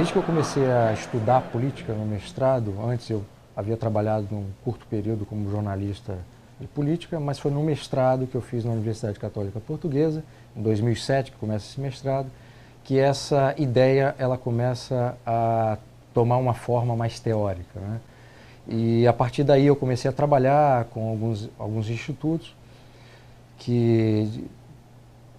Desde que eu comecei a estudar política no mestrado, antes eu havia trabalhado num curto período como jornalista de política, mas foi no mestrado que eu fiz na Universidade Católica Portuguesa, em 2007, que começa esse mestrado, que essa ideia ela começa a tomar uma forma mais teórica, né? E a partir daí eu comecei a trabalhar com alguns institutos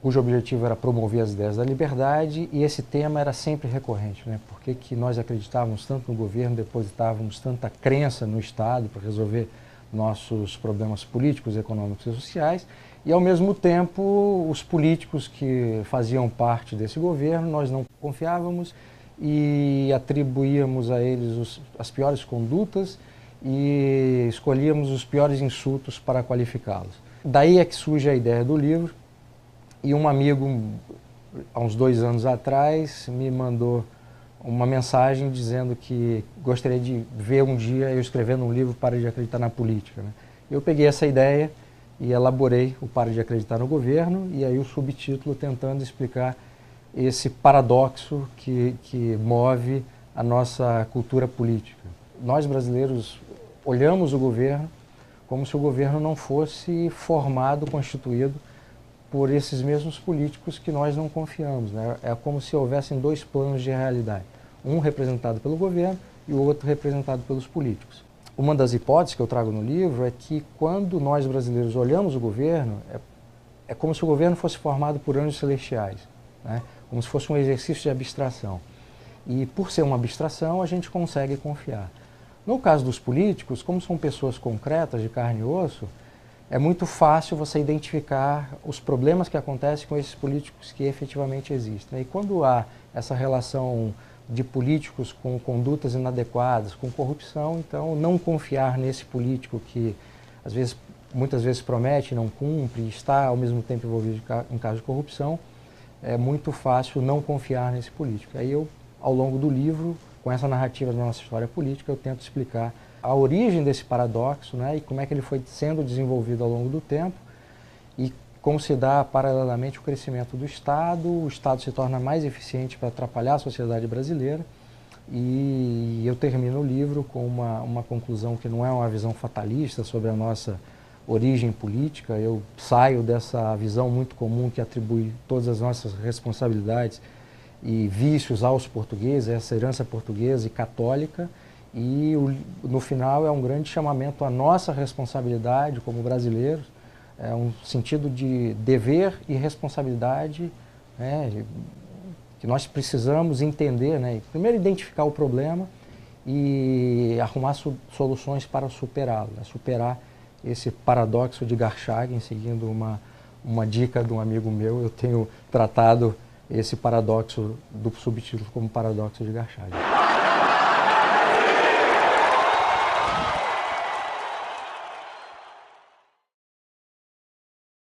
cujo objetivo era promover as ideias da liberdade, e esse tema era sempre recorrente, né? Por que nós acreditávamos tanto no governo, depositávamos tanta crença no Estado para resolver nossos problemas políticos, econômicos e sociais, e ao mesmo tempo os políticos que faziam parte desse governo nós não confiávamos e atribuíamos a eles as piores condutas e escolhíamos os piores insultos para qualificá-los. Daí é que surge a ideia do livro. E um amigo, há uns 2 anos atrás, me mandou uma mensagem dizendo que gostaria de ver um dia eu escrevendo um livro Para de Acreditar na Política, né? Eu peguei essa ideia e elaborei o Para de Acreditar no Governo, e aí o subtítulo tentando explicar esse paradoxo que move a nossa cultura política. Nós brasileiros olhamos o governo como se o governo não fosse formado, constituído por esses mesmos políticos que nós não confiamos, né? É como se houvessem 2 planos de realidade, um representado pelo governo e o outro representado pelos políticos. Uma das hipóteses que eu trago no livro é que quando nós brasileiros olhamos o governo, é como se o governo fosse formado por anjos celestiais, né? Como se fosse um exercício de abstração. E por ser uma abstração, a gente consegue confiar. No caso dos políticos, como são pessoas concretas, de carne e osso, é muito fácil você identificar os problemas que acontecem com esses políticos que efetivamente existem. E quando há essa relação de políticos com condutas inadequadas, com corrupção, então não confiar nesse político que muitas vezes promete, não cumpre, está ao mesmo tempo envolvido em caso de corrupção, é muito fácil não confiar nesse político. Aí eu, ao longo do livro, com essa narrativa da nossa história política, eu tento explicar a origem desse paradoxo, né, e como é que ele foi sendo desenvolvido ao longo do tempo e como se dá paralelamente o crescimento do Estado. O Estado se torna mais eficiente para atrapalhar a sociedade brasileira, e eu termino o livro com uma conclusão que não é uma visão fatalista sobre a nossa origem política. Eu saio dessa visão muito comum que atribui todas as nossas responsabilidades e vícios aos portugueses, essa herança portuguesa e católica, e no final é um grande chamamento à nossa responsabilidade como brasileiros, é um sentido de dever e responsabilidade, né, que nós precisamos entender, né, primeiro identificar o problema e arrumar soluções para superá-lo, né, superar esse paradoxo de Garchagin. Seguindo uma dica de um amigo meu, eu tenho tratado esse paradoxo do subtítulo como paradoxo de Garchagin.